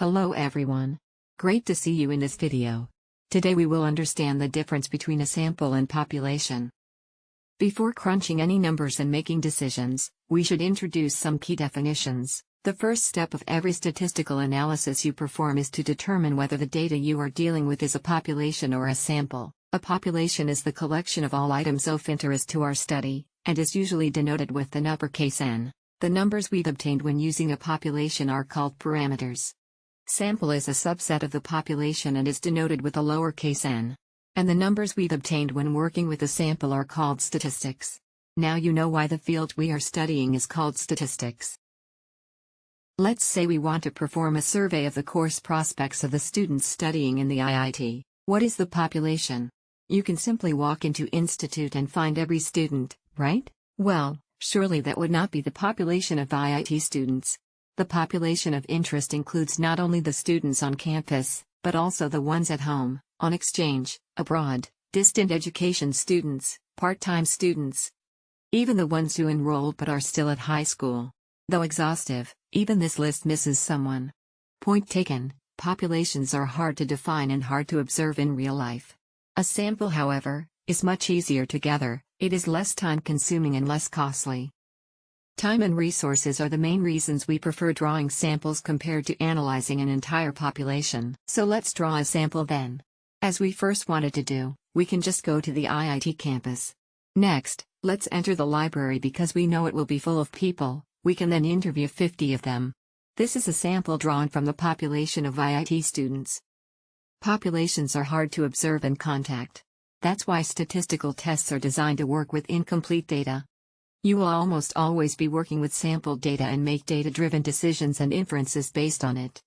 Hello everyone. Great to see you in this video. Today we will understand the difference between a sample and population. Before crunching any numbers and making decisions, we should introduce some key definitions. The first step of every statistical analysis you perform is to determine whether the data you are dealing with is a population or a sample. A population is the collection of all items of interest to our study, and is usually denoted with an uppercase N. The numbers we've obtained when using a population are called parameters. Sample is a subset of the population and is denoted with a lowercase n. And the numbers we've obtained when working with a sample are called statistics. Now you know why the field we are studying is called statistics. Let's say we want to perform a survey of the course prospects of the students studying in the IIT. What is the population? You can simply walk into Institute and find every student, right? Well, surely that would not be the population of IIT students. The population of interest includes not only the students on campus, but also the ones at home, on exchange, abroad, distant education students, part-time students, even the ones who enrolled but are still at high school. Though exhaustive, even this list misses someone. Point taken, populations are hard to define and hard to observe in real life. A sample, however, is much easier to gather. It is less time-consuming and less costly. Time and resources are the main reasons we prefer drawing samples compared to analyzing an entire population. So let's draw a sample then. As we first wanted to do, we can just go to the IIT campus. Next, let's enter the library because we know it will be full of people. We can then interview 50 of them. This is a sample drawn from the population of IIT students. Populations are hard to observe and contact. That's why statistical tests are designed to work with incomplete data. You will almost always be working with sampled data and make data-driven decisions and inferences based on it.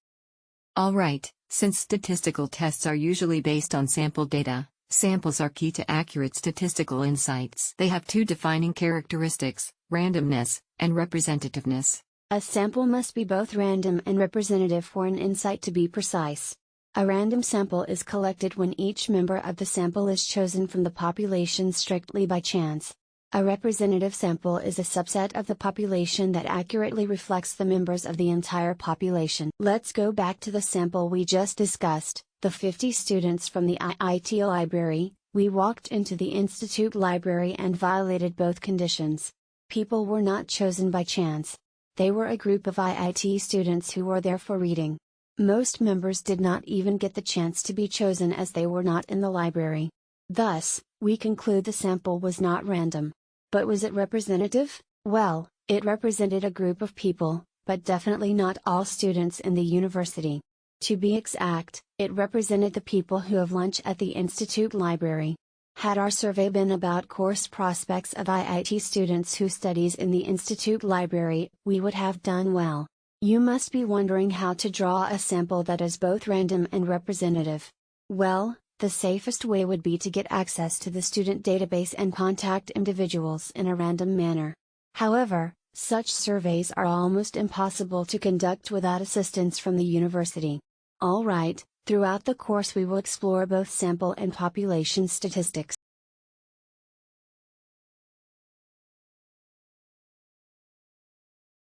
Alright, since statistical tests are usually based on sampled data, samples are key to accurate statistical insights. They have two defining characteristics, randomness and representativeness. A sample must be both random and representative for an insight to be precise. A random sample is collected when each member of the sample is chosen from the population strictly by chance. A representative sample is a subset of the population that accurately reflects the members of the entire population. Let's go back to the sample we just discussed, the 50 students from the IIT library. We walked into the Institute library and violated both conditions. People were not chosen by chance. They were a group of IIT students who were there for reading. Most members did not even get the chance to be chosen as they were not in the library. Thus, we conclude the sample was not random. But was it representative? Well, it represented a group of people, but definitely not all students in the university. To be exact, it represented the people who have lunch at the Institute library. Had our survey been about course prospects of IIT students who studies in the Institute library, we would have done well. You must be wondering how to draw a sample that is both random and representative. Well, the safest way would be to get access to the student database and contact individuals in a random manner. However, such surveys are almost impossible to conduct without assistance from the university. Alright, throughout the course we will explore both sample and population statistics.